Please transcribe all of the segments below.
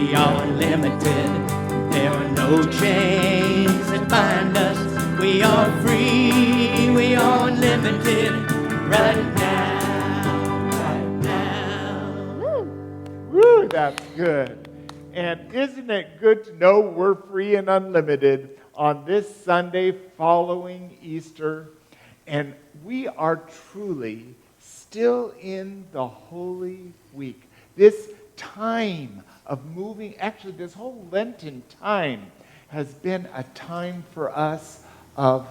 We are unlimited. There are no chains that bind us. We are free. We are unlimited right now. Right now. Woo, that's good. And isn't it good to know we're free and unlimited on this Sunday following Easter? And we are truly still in the Holy Week. This time of moving, actually this whole Lenten time has been a time for us of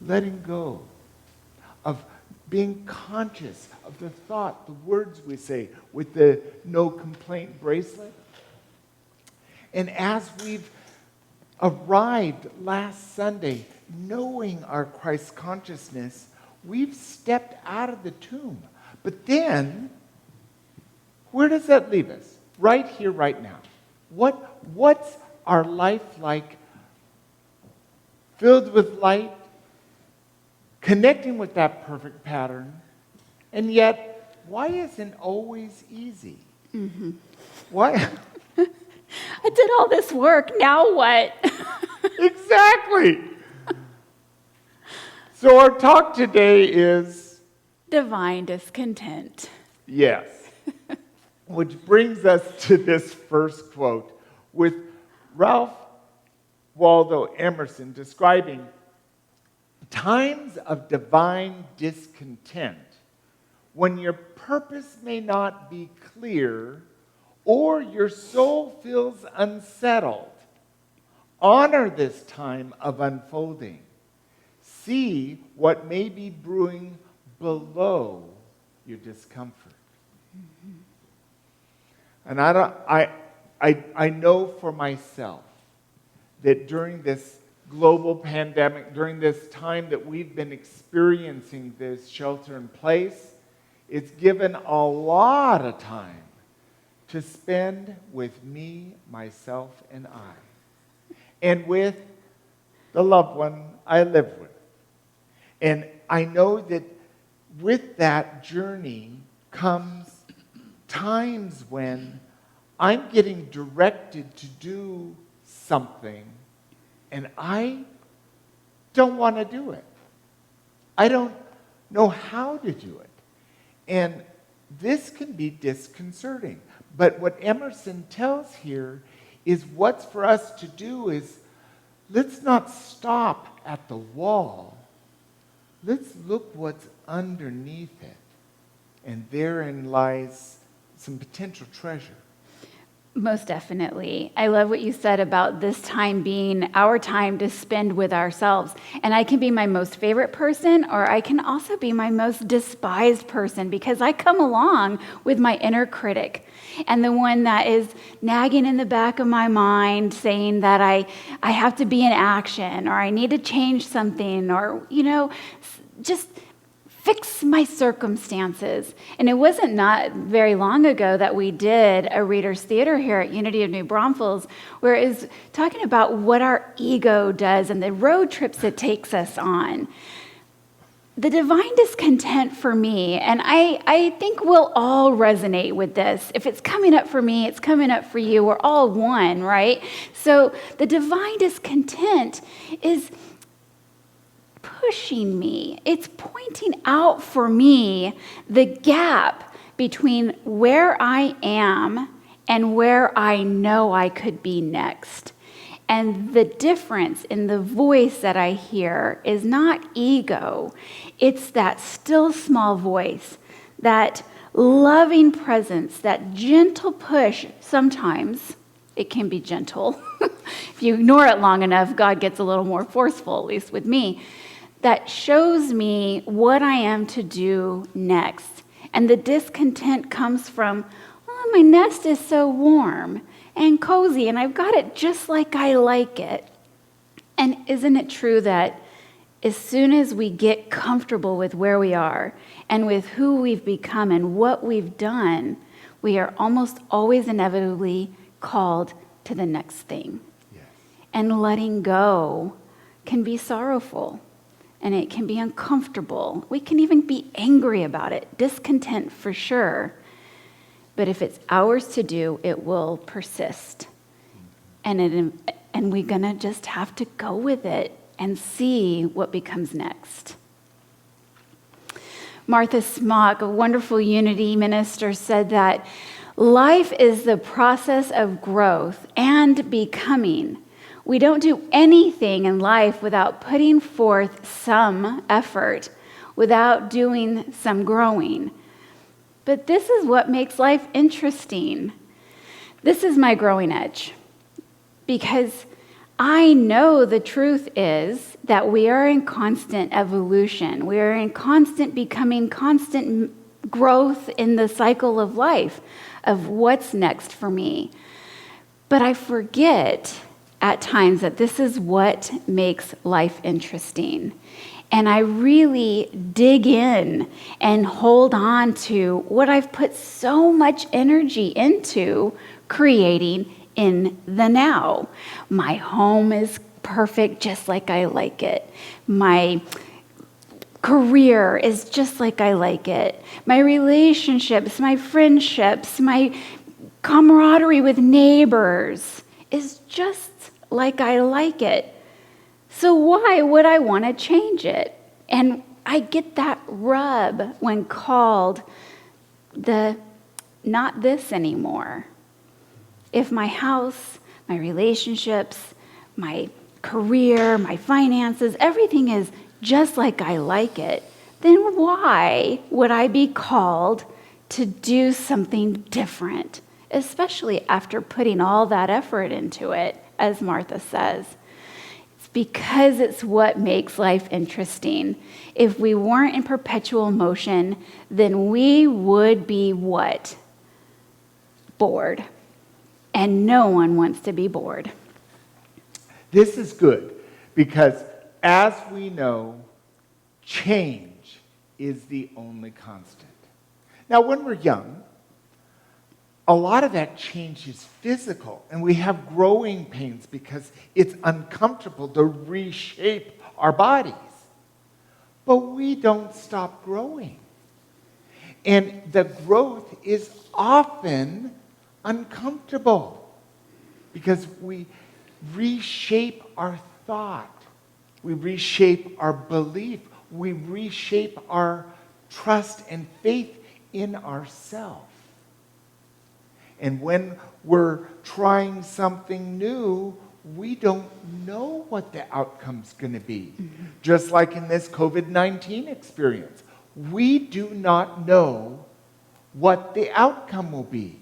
letting go, of being conscious of the thought, the words we say with the no complaint bracelet. And as we've arrived last Sunday, knowing our Christ consciousness, we've stepped out of the tomb. But then, where does that leave us? Right here, right now. What's our life like? Filled with light, connecting with that perfect pattern, and yet, why isn't always easy? Mm-hmm. Why? I did all this work, now what? Exactly. So our talk today is Divine discontent. yes. Which brings us to this first quote with Ralph Waldo Emerson describing times of divine discontent when your purpose may not be clear or your soul feels unsettled. Honor this time of unfolding. See what may be brewing below your discomfort. Mm-hmm. And I know for myself that during this global pandemic, during this time that we've been experiencing this shelter in place, it's given a lot of time to spend with me, myself, and I, and with the loved one I live with. And I know that with that journey comes times when I'm getting directed to do something and I don't want to do it. I don't know how to do it. And this can be disconcerting. But what Emerson tells here is what's for us to do is let's not stop at the wall. Let's look what's underneath it. And therein lies some potential treasure. Most definitely. I love what you said about this time being our time to spend with ourselves. And I can be my most favorite person, or I can also be my most despised person, because I come along with my inner critic and the one that is nagging in the back of my mind saying that I have to be in action, or I need to change something, or, just fix my circumstances. And it wasn't not very long ago that we did a Reader's Theater here at Unity of New Braunfels, where it was talking about what our ego does and the road trips it takes us on. The divine discontent for me, and I think we'll all resonate with this. If it's coming up for me, it's coming up for you. We're all one, right? So the divine discontent is pushing me. It's pointing out for me the gap between where I am and where I know I could be next. And the difference in the voice that I hear is not ego. It's that still small voice, that loving presence, that gentle push. Sometimes it can be gentle. If you ignore it long enough, God gets a little more forceful, at least with me. That shows me what I am to do next. And the discontent comes from, oh, my nest is so warm and cozy, and I've got it just like I like it. And isn't it true that as soon as we get comfortable with where we are and with who we've become and what we've done, we are almost always inevitably called to the next thing. Yes. And letting go can be sorrowful. And it can be uncomfortable. We can even be angry about it, discontent for sure. But if it's ours to do, it will persist. And we're going to just have to go with it and see what becomes next. Martha Smock, a wonderful Unity minister, said that life is the process of growth and becoming. We don't do anything in life without putting forth some effort, without doing some growing. But this is what makes life interesting. This is my growing edge, because I know the truth is that we are in constant evolution. We are in constant becoming, constant growth in the cycle of life, of what's next for me. But I forget at times that this is what makes life interesting. And I really dig in and hold on to what I've put so much energy into creating in the now. My home is perfect just like I like it. My career is just like I like it. My relationships, my friendships, my camaraderie with neighbors is just like I like it. So why would I want to change it? And I get that rub when called the not this anymore. If my house, my relationships, my career, my finances, everything is just like I like it, then why would I be called to do something different, especially after putting all that effort into it, as Martha says? It's because it's what makes life interesting. If we weren't in perpetual motion, then we would be what? Bored. And no one wants to be bored. This is good because, as we know, change is the only constant. Now, when we're young, a lot of that change is physical, and we have growing pains because it's uncomfortable to reshape our bodies. But we don't stop growing. And the growth is often uncomfortable because we reshape our thought, we reshape our belief, we reshape our trust and faith in ourselves. And when we're trying something new, we don't know what the outcome's going to be. Mm-hmm. Just like in this COVID-19 experience, we do not know what the outcome will be.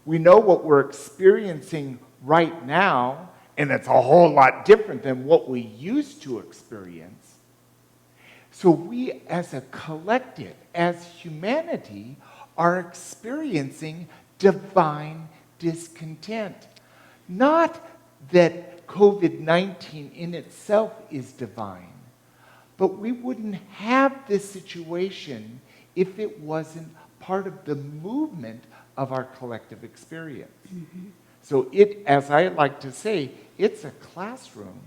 We know what we're experiencing right now, and it's a whole lot different than what we used to experience. So we, as a collective, as humanity, are experiencing divine discontent. Not that COVID-19 in itself is divine, but we wouldn't have this situation if it wasn't part of the movement of our collective experience. Mm-hmm. So it, as I like to say, it's a classroom,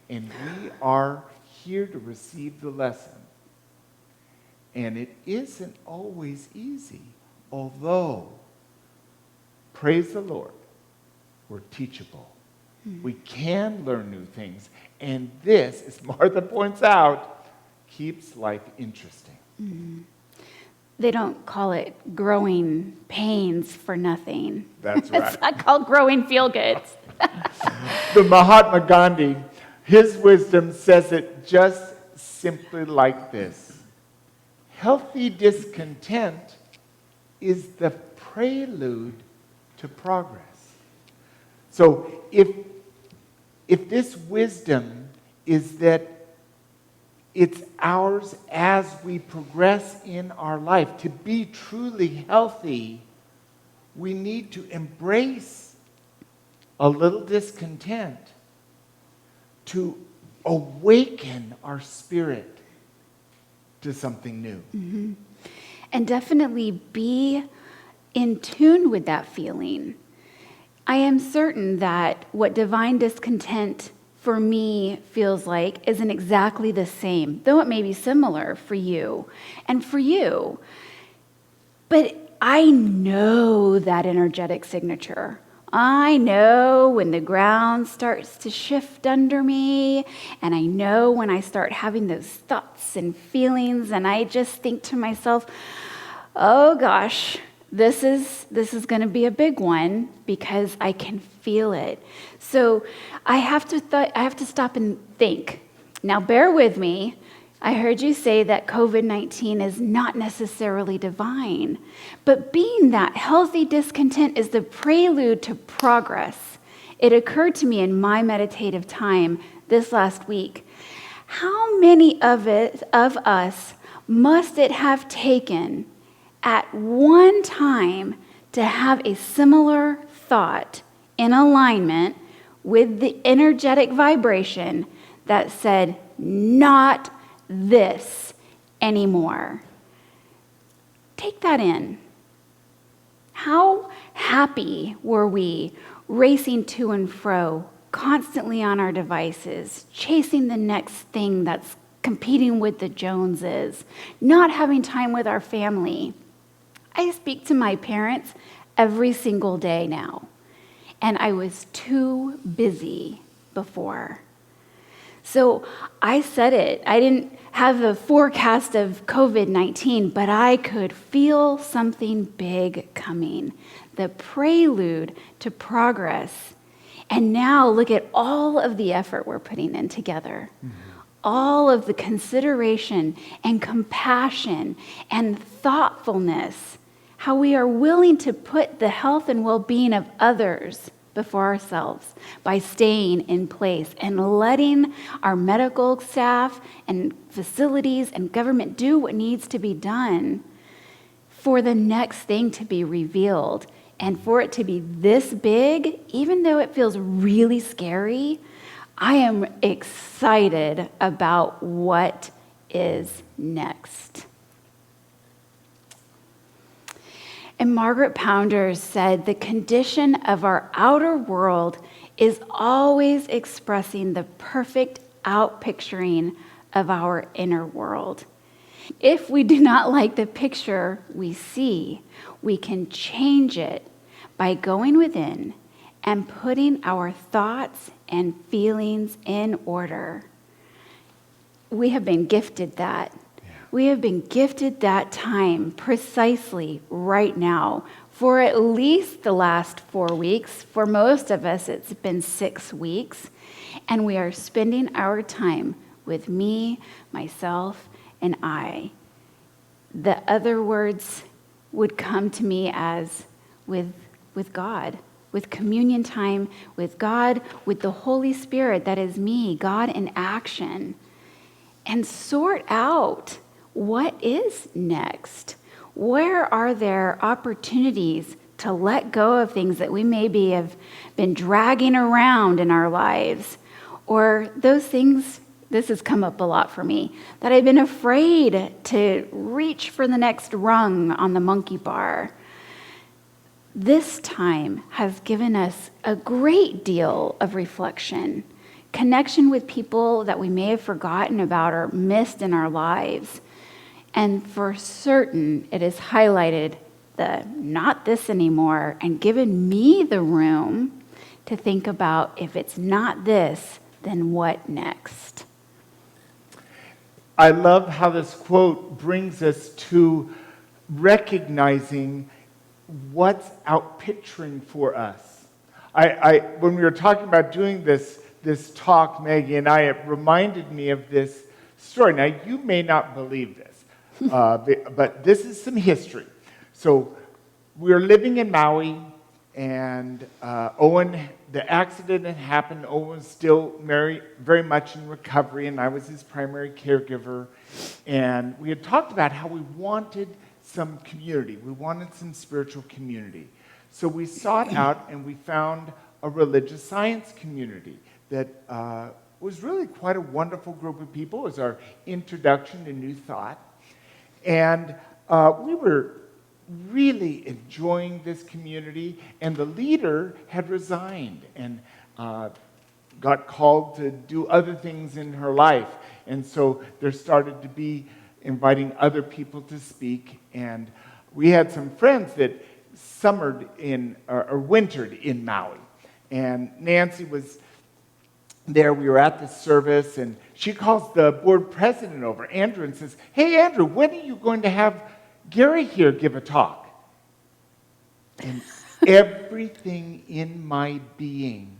and we are here to receive the lesson. And it isn't always easy, although, praise the Lord, we're teachable. Mm-hmm. We can learn new things, and this, as Martha points out, keeps life interesting. Mm-hmm. They don't call it growing pains for nothing. That's right. It's not called growing feel-goods. The Mahatma Gandhi, his wisdom says it just simply like this. Healthy discontent is the prelude to progress. So if this wisdom is that it's ours as we progress in our life. To be truly healthy, we need to embrace a little discontent to awaken our spirit to something new. Mm-hmm. And definitely be in tune with that feeling. I am certain that what divine discontent for me feels like isn't exactly the same, though it may be similar for you and for you. But I know that energetic signature. I know when the ground starts to shift under me, and I know when I start having those thoughts and feelings, and I just think to myself, oh gosh, this is going to be a big one because I can feel it. So I have to stop and think. Now bear with me. I heard you say that COVID-19 is not necessarily divine, but being that healthy discontent is the prelude to progress. It occurred to me in my meditative time this last week. How many of us must it have taken at one time to have a similar thought in alignment with the energetic vibration that said, not this anymore? Take that in. How happy were we racing to and fro, constantly on our devices, chasing the next thing that's competing with the Joneses, not having time with our family? I speak to my parents every single day now, and I was too busy before. So I said it. I didn't have a forecast of COVID-19, but I could feel something big coming, the prelude to progress. And now look at all of the effort we're putting in together. All of the consideration and compassion and thoughtfulness, how we are willing to put the health and well-being of others before ourselves by staying in place and letting our medical staff and facilities and government do what needs to be done for the next thing to be revealed. And for it to be this big, even though it feels really scary, I am excited about what is next. And Margaret Pounder said, the condition of our outer world is always expressing the perfect outpicturing of our inner world. If we do not like the picture we see, we can change it by going within and putting our thoughts and feelings in order. We have been gifted that. We have been gifted that time precisely right now for at least the last 4 weeks. For most of us, it's been 6 weeks. And we are spending our time with me, myself, and I. The other words would come to me as with God, with communion time with God, with the Holy Spirit that is me, God in action, and sort out what is next. Where are there opportunities to let go of things that we maybe have been dragging around in our lives? Or those things, this has come up a lot for me, that I've been afraid to reach for the next rung on the monkey bar. This time has given us a great deal of reflection, connection with people that we may have forgotten about or missed in our lives. And for certain, it has highlighted the not this anymore and given me the room to think about, if it's not this, then what next? I love how this quote brings us to recognizing what's outpicturing for us. When we were talking about doing this talk, Maggie and I, it reminded me of this story. Now, you may not believe this, but this is some history. So we were living in Maui, and Owen, the accident had happened. Owen was still very much in recovery, and I was his primary caregiver. And we had talked about how we wanted some community. We wanted some spiritual community. So we sought out and we found a religious science community that was really quite a wonderful group of people. It was our introduction to New Thought. And we were really enjoying this community, and the leader had resigned and got called to do other things in her life. And so there started to be inviting other people to speak, and we had some friends that summered in, or wintered in Maui. And Nancy was there. We were at the service, and she calls the board president over, Andrew, and says, "Hey, Andrew, when are you going to have Gary here give a talk?" And everything in my being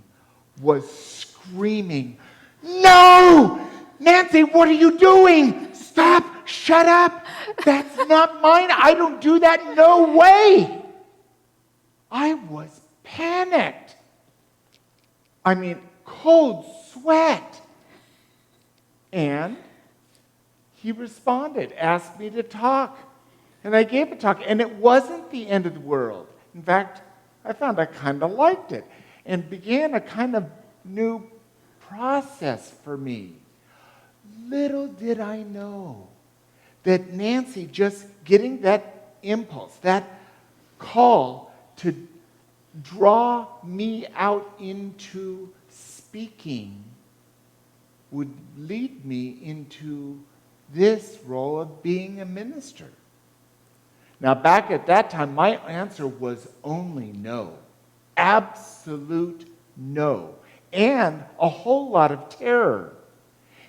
was screaming, "No! Nancy, what are you doing? Stop! Shut up! That's not mine. I don't do that. No way!" I was panicked. I mean, cold sweat. And he responded, asked me to talk. And I gave a talk. And it wasn't the end of the world. In fact, I found I kind of liked it and began a kind of new process for me. Little did I know that Nancy just getting that impulse, that call to draw me out into speaking would lead me into this role of being a minister. Now, back at that time, my answer was only no. Absolute no. And a whole lot of terror.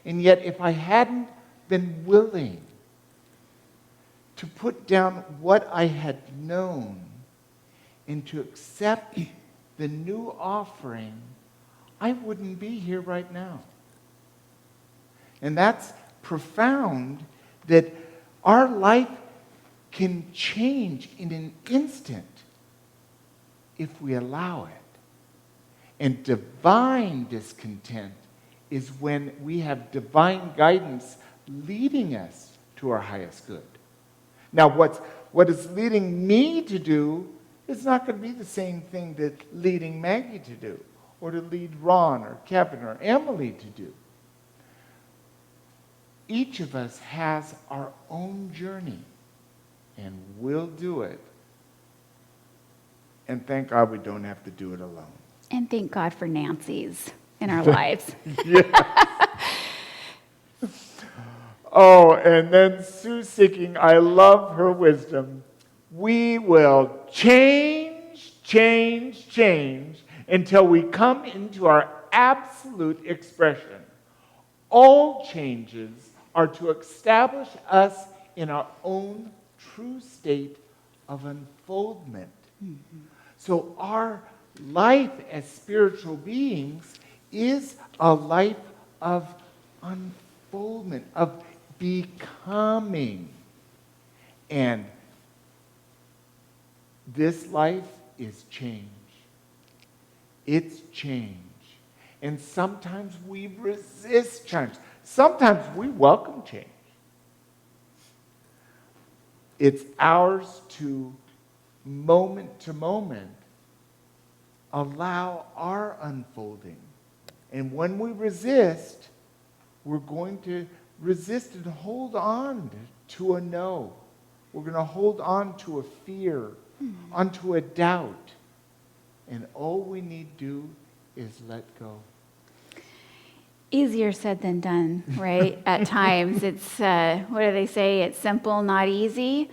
And yet, if I hadn't been willing to put down what I had known and to accept the new offering, I wouldn't be here right now. And that's profound, that our life can change in an instant if we allow it. And divine discontent is when we have divine guidance leading us to our highest good. Now, what is leading me to do is not going to be the same thing that leading Maggie to do, or to lead Ron or Kevin or Emily to do. Each of us has our own journey, and we'll do it. And thank God we don't have to do it alone. And thank God for Nancy's in our lives. Oh, and then Sue Sicking, I love her wisdom. We will change until we come into our absolute expression. All changes are to establish us in our own true state of unfoldment. Mm-hmm. So our life as spiritual beings is a life of unfoldment, of becoming. And this life is change. It's change. And sometimes we resist change. Sometimes we welcome change. It's ours to moment, allow our unfolding. And when we resist, we're going to resist and hold on to a no. We're going to hold on to a fear, onto a doubt. And all we need to do is let go. Easier said than done, right? At times, it's, what do they say? It's simple, not easy.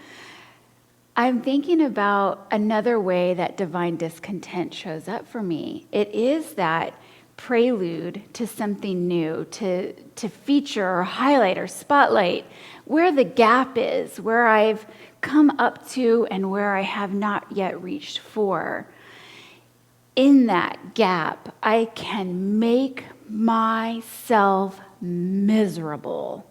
I'm thinking about another way that divine discontent shows up for me. It is that prelude to something new, to feature or highlight or spotlight where the gap is, where I've come up to and where I have not yet reached for. In that gap, I can make myself miserable.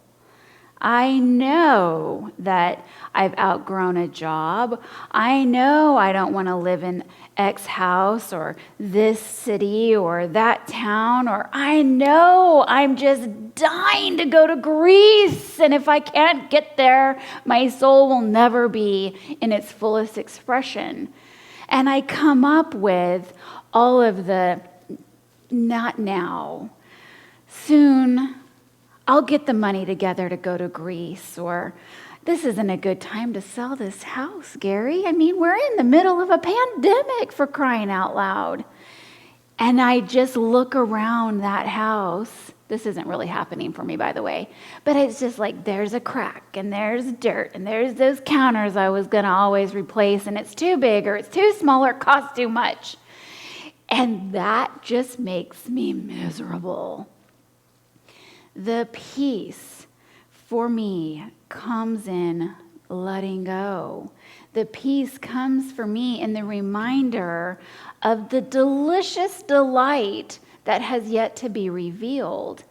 I know that I've outgrown a job. I know I don't want to live in X house or this city or that town, or I know I'm just dying to go to Greece. And if I can't get there, my soul will never be in its fullest expression. And I come up with all of the not now, soon, I'll get the money together to go to Greece, or this isn't a good time to sell this house, Gary. I mean, we're in the middle of a pandemic, for crying out loud. And I just look around that house This isn't really happening for me, by the way. But it's just like there's a crack and there's dirt and there's those counters I was going to always replace, and it's too big or it's too small or it costs too much. And that just makes me miserable. The peace for me comes in letting go. The peace comes for me in the reminder of the delicious delight that has yet to be revealed.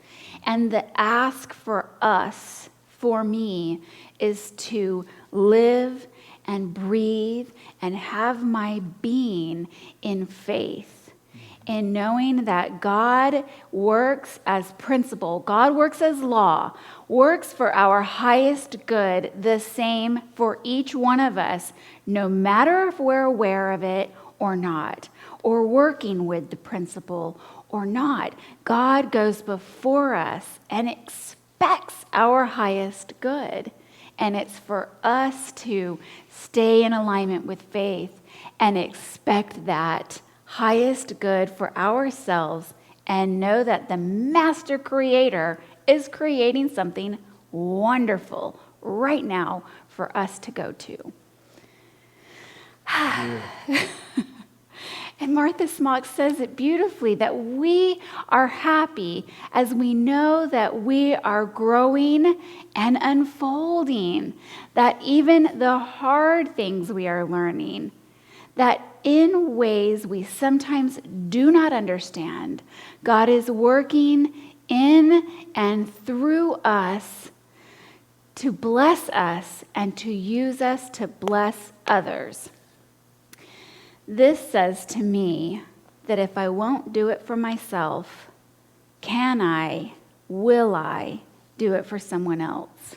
And the ask for us, for me, is to live and breathe and have my being in faith, in knowing that God works as principle, God works as law, works for our highest good, the same for each one of us, no matter if we're aware of it or not, or working with the principle or not. God goes before us and expects our highest good. And it's for us to stay in alignment with faith and expect that highest good for ourselves and know that the master creator is creating something wonderful right now for us to go to. And Martha Smock says it beautifully, that we are happy as we know that we are growing and unfolding, that even the hard things we are learning, that in ways we sometimes do not understand, God is working in and through us to bless us and to use us to bless others. This says to me that if I won't do it for myself, will I do it for someone else?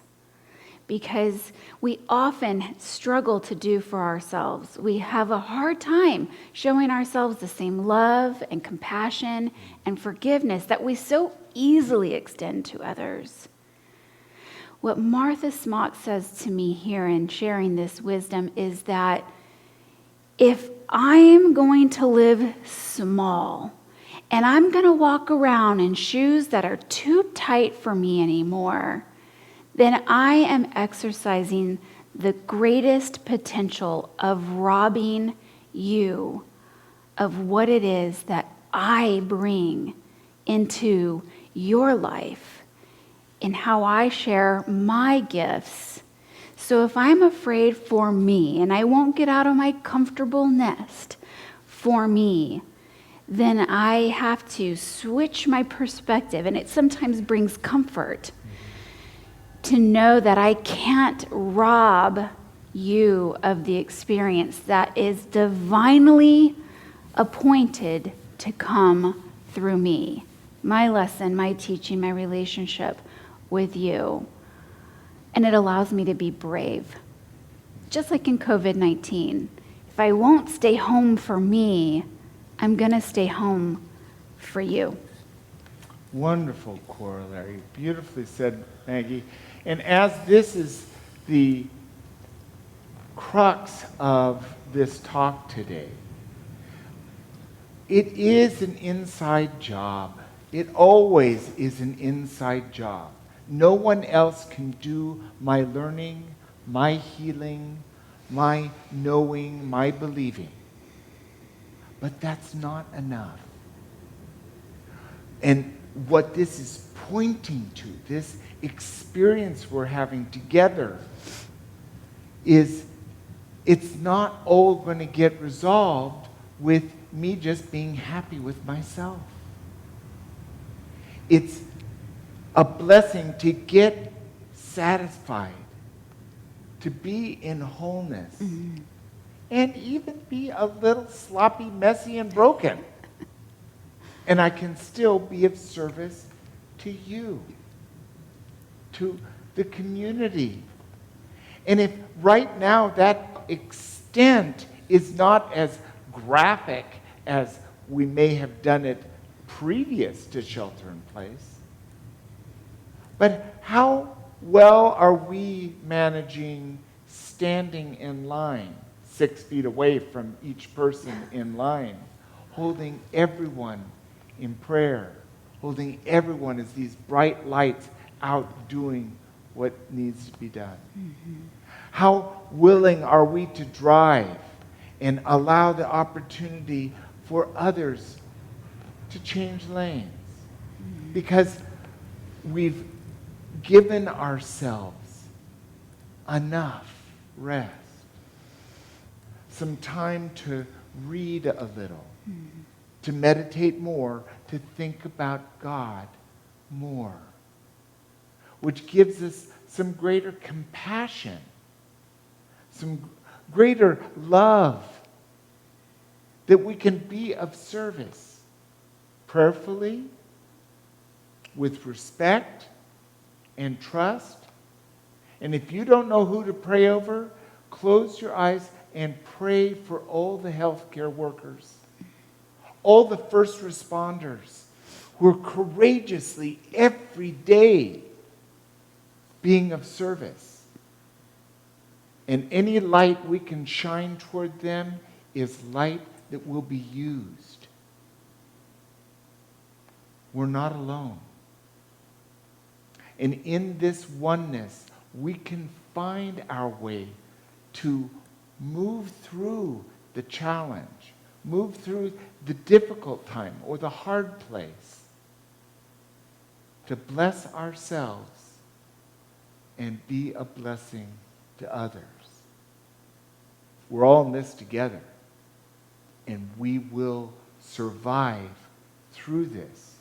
Because we often struggle to do for ourselves. We have a hard time showing ourselves the same love and compassion and forgiveness that we so easily extend to others. What Martha Smock says to me here in sharing this wisdom is that if I'm going to live small and I'm going to walk around in shoes that are too tight for me anymore, then I am exercising the greatest potential of robbing you of what it is that I bring into your life and how I share my gifts. So if I'm afraid for me, and I won't get out of my comfortable nest for me, then I have to switch my perspective, and it sometimes brings comfort to know that I can't rob you of the experience that is divinely appointed to come through me. My lesson, my teaching, my relationship with you. And it allows me to be brave. Just like in COVID-19. If I won't stay home for me, I'm going to stay home for you. Wonderful corollary. Beautifully said, Maggie. And as this is the crux of this talk today, it is an inside job. It always is an inside job. No one else can do my learning, my healing, my knowing, my believing. But that's not enough. And what this is pointing to, this experience we're having together, is it's not all going to get resolved with me just being happy with myself. It's a blessing to get satisfied, to be in wholeness, and even be a little sloppy, messy, and broken. And I can still be of service to you, to the community. And if right now that extent is not as graphic as we may have done it previous to shelter in place, but how well are we managing standing in line, 6 feet away from each person in line, holding everyone in prayer, holding everyone as these bright lights out doing what needs to be done. How willing are we to drive and allow the opportunity for others to change lanes? Because we've given ourselves enough rest, some time to read a little, to meditate more, to think about God more, which gives us some greater compassion, some greater love, that we can be of service prayerfully, with respect and trust. And if you don't know who to pray over, close your eyes and pray for all the healthcare workers, all the first responders who are courageously every day being of service. And any light we can shine toward them is light that will be used. We're not alone. And in this oneness, we can find our way to move through the challenge, move through the difficult time or the hard place, to bless ourselves and be a blessing to others. We're all in this together, and we will survive through this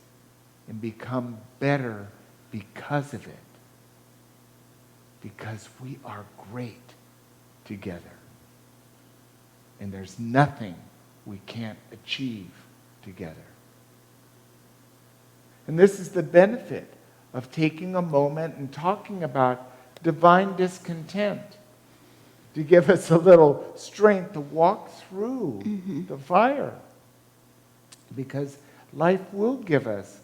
and become better because of it. Because we are great together. And there's nothing we can't achieve together. And this is the benefit of taking a moment and talking about divine discontent, to give us a little strength to walk through the fire. Because life will give us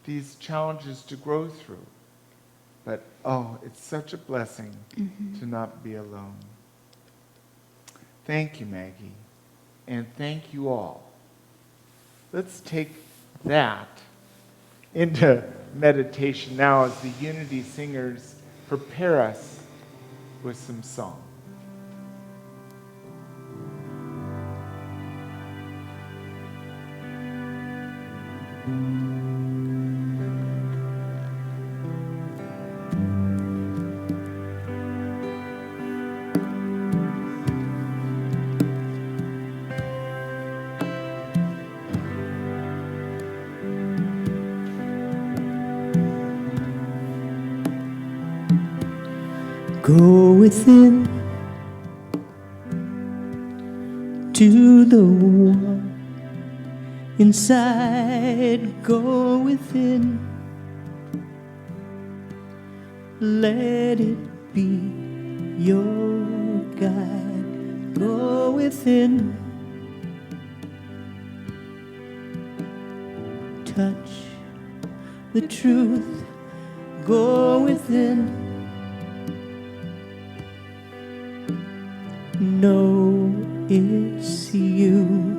these challenges to grow through. But, it's such a blessing to not be alone. Thank you, Maggie. And thank you all. Let's take that into meditation now as the Unity Singers prepare us with some song. Go within to the one inside. Go within. Let it be your guide. Go within. Touch the truth. Go within. Know it's you.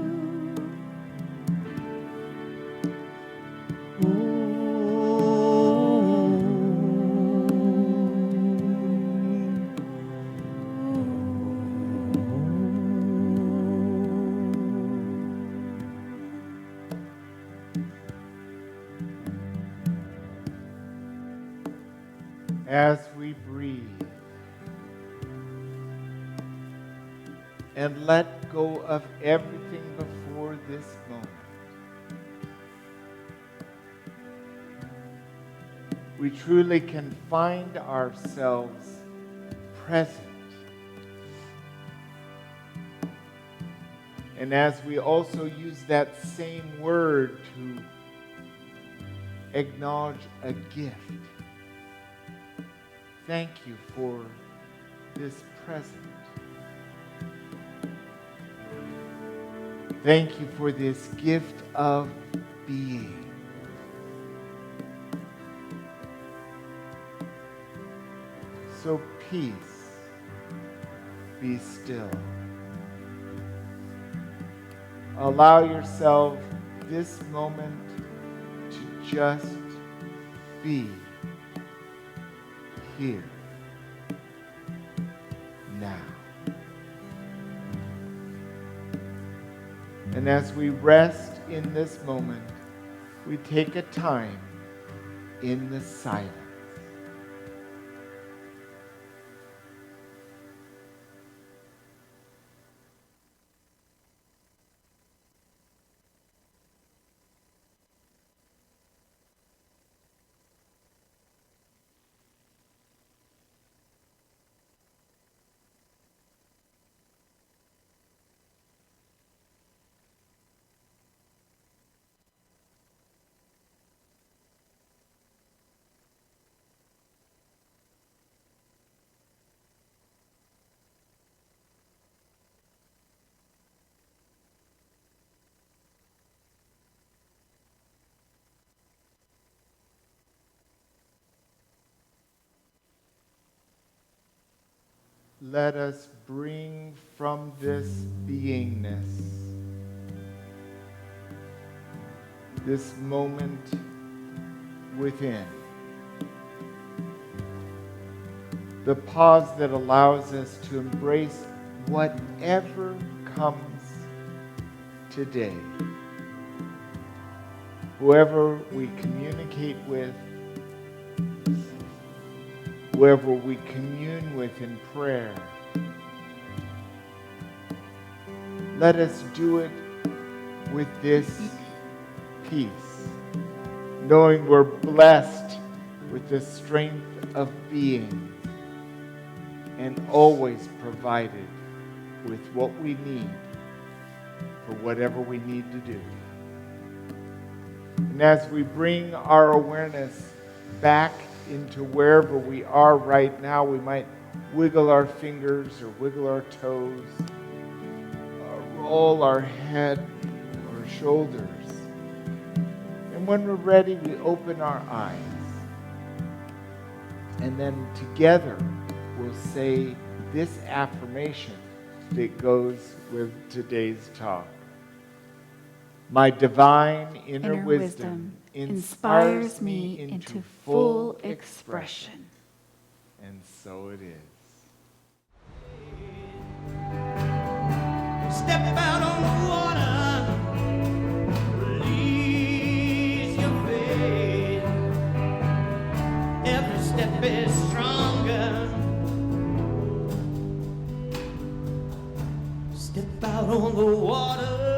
As we breathe and let go of everything before this moment, we truly can find ourselves present. And as we also use that same word to acknowledge a gift, thank you for this present. Thank you for this gift of being. So peace, be still. Allow yourself this moment to just be here now. And as we rest in this moment, we take a time in the silence. Let us bring from this beingness, this moment within, the pause that allows us to embrace whatever comes today. Whoever we communicate with, whoever we commune with in prayer, let us do it with this peace, knowing we're blessed with the strength of being and always provided with what we need for whatever we need to do. And as we bring our awareness back into wherever we are right now, we might wiggle our fingers or wiggle our toes, or roll our head or shoulders. And when we're ready, we open our eyes. And then together we'll say this affirmation that goes with today's talk. My divine inner wisdom inspires me into full expression. And so it is. Step out on the water, release your faith. Every step is stronger. Step out on the water.